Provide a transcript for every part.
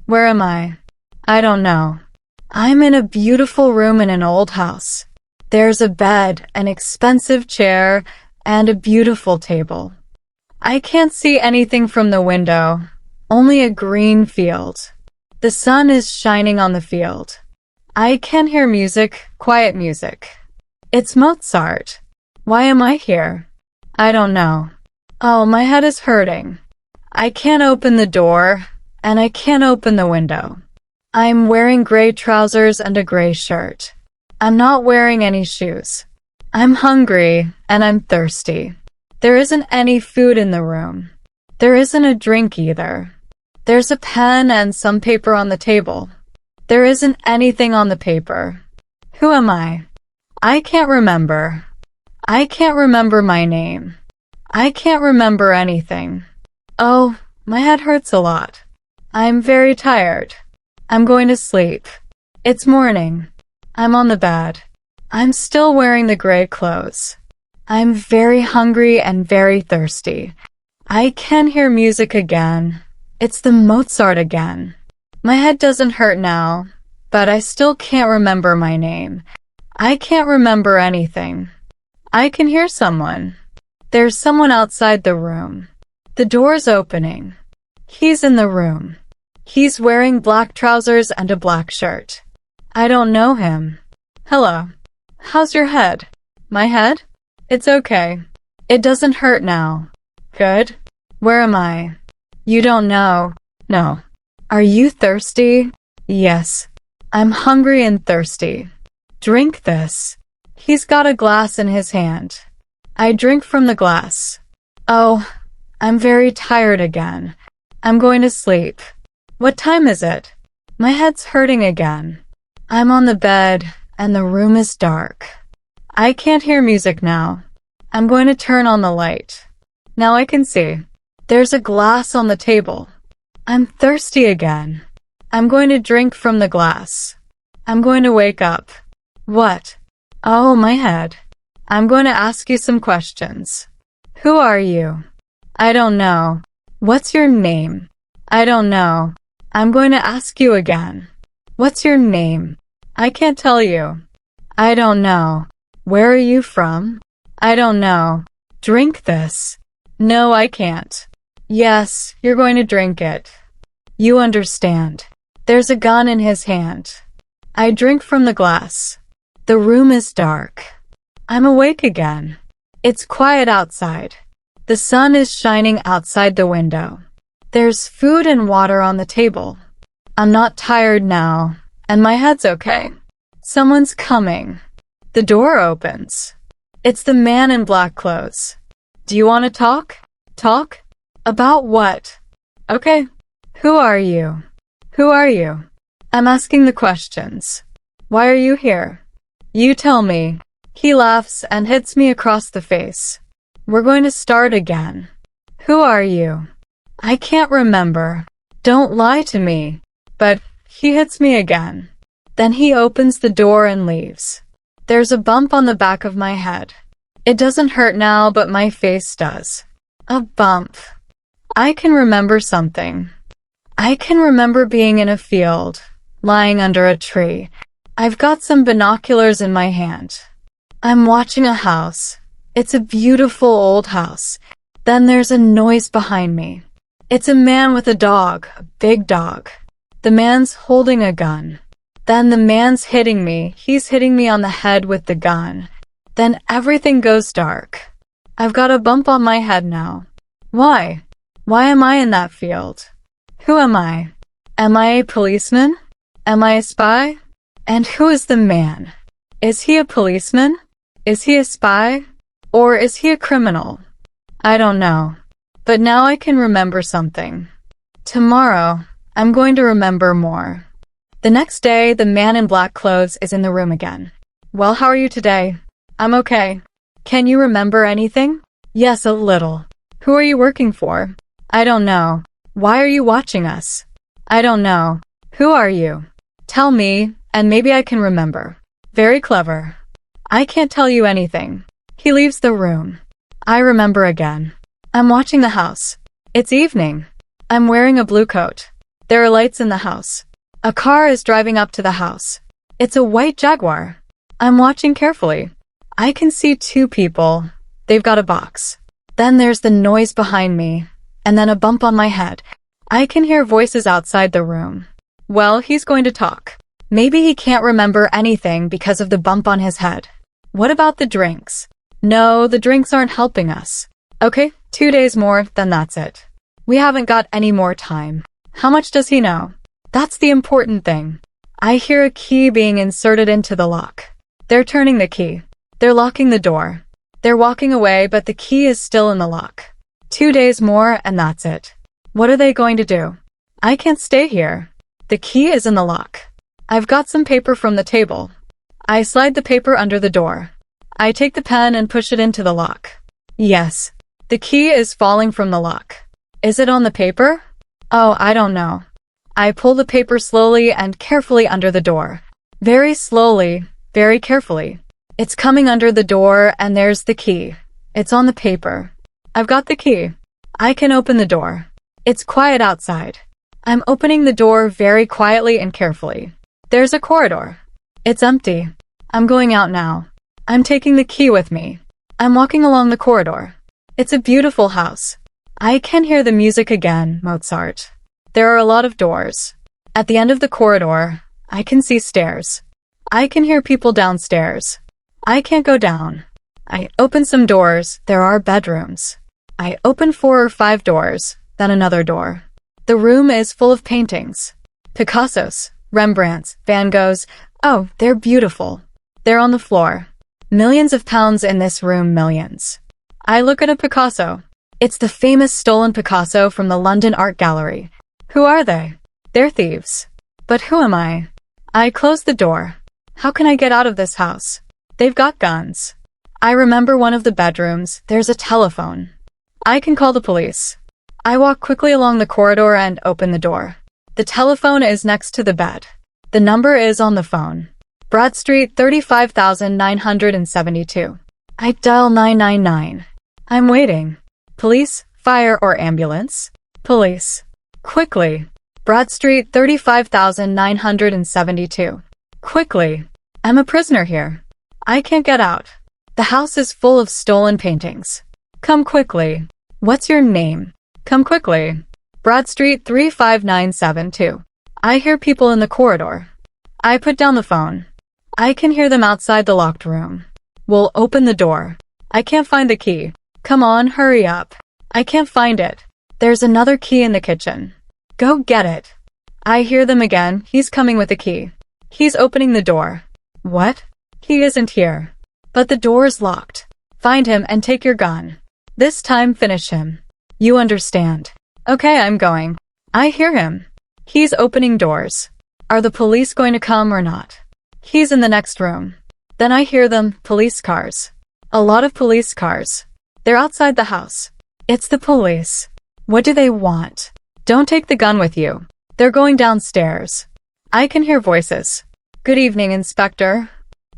Where am I? I don't know. I'm in a beautiful room in an old house. There's a bed, an expensive chair, and a beautiful table. I can't see anything from the window, only a green field. The sun is shining on the field. I can hear music, quiet music. It's Mozart. Why am I here? I don't know. Oh, my head is hurting. I can't open the door, and I can't open the window. I'm wearing gray trousers and a gray shirt. I'm not wearing any shoes. I'm hungry, and I'm thirsty. There isn't any food in the room. There isn't a drink either. There's a pen and some paper on the table. There isn't anything on the paper. Who am I? I can't remember. I can't remember my name. I can't remember anything. Oh, my head hurts a lot. I'm very tired. I'm going to sleep. It's morning. I'm on the bed. I'm still wearing the gray clothes. I'm very hungry and very thirsty. I can hear music again. It's the Mozart again. My head doesn't hurt now, but I still can't remember my name. I can't remember anything. I can hear someone. There's someone outside the room. The door's opening. He's in the room. He's wearing black trousers and a black shirt. I don't know him. Hello. How's your head? My head? It's okay. It doesn't hurt now. Good. Where am I? You don't know. No. Are you thirsty? Yes. I'm hungry and thirsty. Drink this. He's got a glass in his hand. I drink from the glass. Oh, I'm very tired again. I'm going to sleep. What time is it? My head's hurting again. I'm on the bed, and the room is dark. I can't hear music now. I'm going to turn on the light. Now I can see. There's a glass on the table. I'm thirsty again. I'm going to drink from the glass. I'm going to wake up. What? Oh, my head. I'm going to ask you some questions. Who are you? I don't know. What's your name? I don't know. I'm going to ask you again. What's your name? I can't tell you. I don't know. Where are you from? I don't know. Drink this. No, I can't. Yes, you're going to drink it. You understand. There's a gun in his hand. I drink from the glass. The room is dark. I'm awake again. It's quiet outside. The sun is shining outside the window. There's food and water on the table. I'm not tired now, and my head's okay. Someone's coming. The door opens. It's the man in black clothes. Do you want to talk? Talk? About what? Okay. Who are you? Who are you? I'm asking the questions. Why are you here? You tell me. He laughs and hits me across the face. We're going to start again. Who are you? I can't remember. Don't lie to me. But he hits me again. Then he opens the door and leaves. There's a bump on the back of my head. It doesn't hurt now, but my face does. A bump. I can remember something. I can remember being in a field, lying under a tree. I've got some binoculars in my hand. I'm watching a house. It's a beautiful old house. Then there's a noise behind me. It's a man with a dog, a big dog. The man's holding a gun. Then the man's hitting me. He's hitting me on the head with the gun. Then everything goes dark. I've got a bump on my head now. Why? Why am I in that field? Who am I? Am I a policeman? Am I a spy? And who is the man? Is he a policeman? Is he a spy? Or is he a criminal? I don't know. But now I can remember something. Tomorrow, I'm going to remember more. The next day, the man in black clothes is in the room again. Well, how are you today? I'm okay. Can you remember anything? Yes, a little. Who are you working for? I don't know. Why are you watching us? I don't know. Who are you? Tell me, and maybe I can remember. Very clever. I can't tell you anything. He leaves the room. I remember again. I'm watching the house. It's evening. I'm wearing a blue coat. There are lights in the house. A car is driving up to the house. It's a white Jaguar. I'm watching carefully. I can see two people. They've got a box. Then there's the noise behind me, and then a bump on my head. I can hear voices outside the room. Well, he's going to talk. Maybe he can't remember anything because of the bump on his head. What about the drinks? No, the drinks aren't helping us. Okay, 2 days more, then that's it. We haven't got any more time. How much does he know? That's the important thing. I hear a key being inserted into the lock. They're turning the key. They're locking the door. They're walking away, but the key is still in the lock. 2 days more, and that's it. What are they going to do? I can't stay here. The key is in the lock. I've got some paper from the table. I slide the paper under the door. I take the pen and push it into the lock. Yes. The key is falling from the lock. Is it on the paper? Oh, I don't know. I pull the paper slowly and carefully under the door. Very slowly, very carefully. It's coming under the door, and there's the key. It's on the paper. I've got the key. I can open the door. It's quiet outside. I'm opening the door very quietly and carefully. There's a corridor. It's empty. I'm going out now. I'm taking the key with me. I'm walking along the corridor. It's a beautiful house. I can hear the music again, Mozart. There are a lot of doors. At the end of the corridor, I can see stairs. I can hear people downstairs. I can't go down. I open some doors. There are bedrooms. I open 4 or 5 doors, then another door. The room is full of paintings. Picassos, Rembrandts, Van Goghs. Oh, they're beautiful. They're on the floor. Millions of pounds in this room, millions. I look at a Picasso. It's the famous stolen Picasso from the London Art Gallery. Who are they? They're thieves. But who am I? I close the door. How can I get out of this house? They've got guns. I remember one of the bedrooms. There's a telephone. I can call the police. I walk quickly along the corridor and open the door. The telephone is next to the bed. The number is on the phone. Broad Street, 35,972. I dial 999. I'm waiting. Police, fire, or ambulance? Police. Quickly. Broad Street, 35,972. Quickly. I'm a prisoner here. I can't get out. The house is full of stolen paintings. Come quickly. What's your name? Come quickly. Broad Street, 35972. I hear people in the corridor. I put down the phone. I can hear them outside the locked room. We'll open the door. I can't find the key. Come on, hurry up. I can't find it. There's another key in the kitchen. Go get it. I hear them again. He's coming with the key. He's opening the door. What? He isn't here. But the door's locked. Find him and take your gun. This time finish him. You understand. Okay, I'm going. I hear him. He's opening doors. Are the police going to come or not? He's in the next room. Then I hear them, police cars. A lot of police cars. They're outside the house. It's the police. What do they want? Don't take the gun with you. They're going downstairs. I can hear voices. Good evening, Inspector.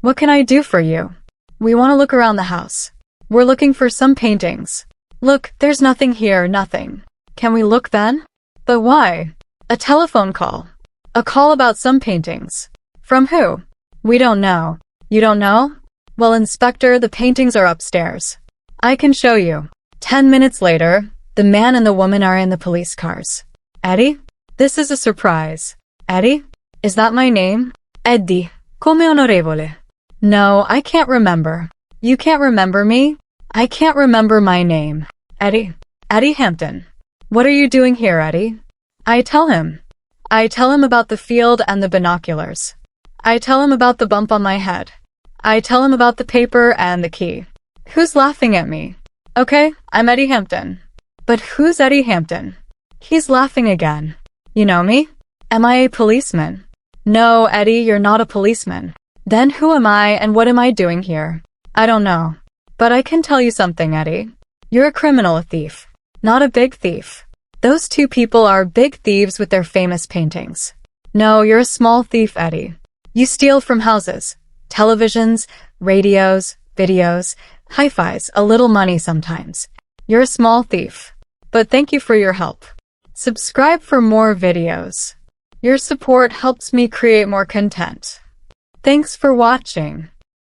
What can I do for you? We want to look around the house. We're looking for some paintings. Look, there's nothing here, nothing. Can we look then? But why? A telephone call. A call about some paintings. From who? We don't know. You don't know? Well, Inspector, the paintings are upstairs. I can show you. 10 minutes later, the man and the woman are in the police cars. Eddie? This is a surprise. Eddie? Is that my name? Eddie. Come onorevole. No, I can't remember. You can't remember me? I can't remember my name. Eddie. Eddie Hampton. What are you doing here, Eddie? I tell him. I tell him about the field and the binoculars. I tell him about the bump on my head. I tell him about the paper and the key. Who's laughing at me? Okay, I'm Eddie Hampton. But who's Eddie Hampton? He's laughing again. You know me? Am I a policeman? No, Eddie, you're not a policeman. Then who am I and what am I doing here? I don't know. But I can tell you something, Eddie. You're a criminal, a thief. Not a big thief. Those two people are big thieves with their famous paintings. No, you're a small thief, Eddie. You steal from houses, televisions, radios, videos, hi-fis, a little money sometimes. You're a small thief. But thank you for your help. Subscribe for more videos. Your support helps me create more content. Thanks for watching.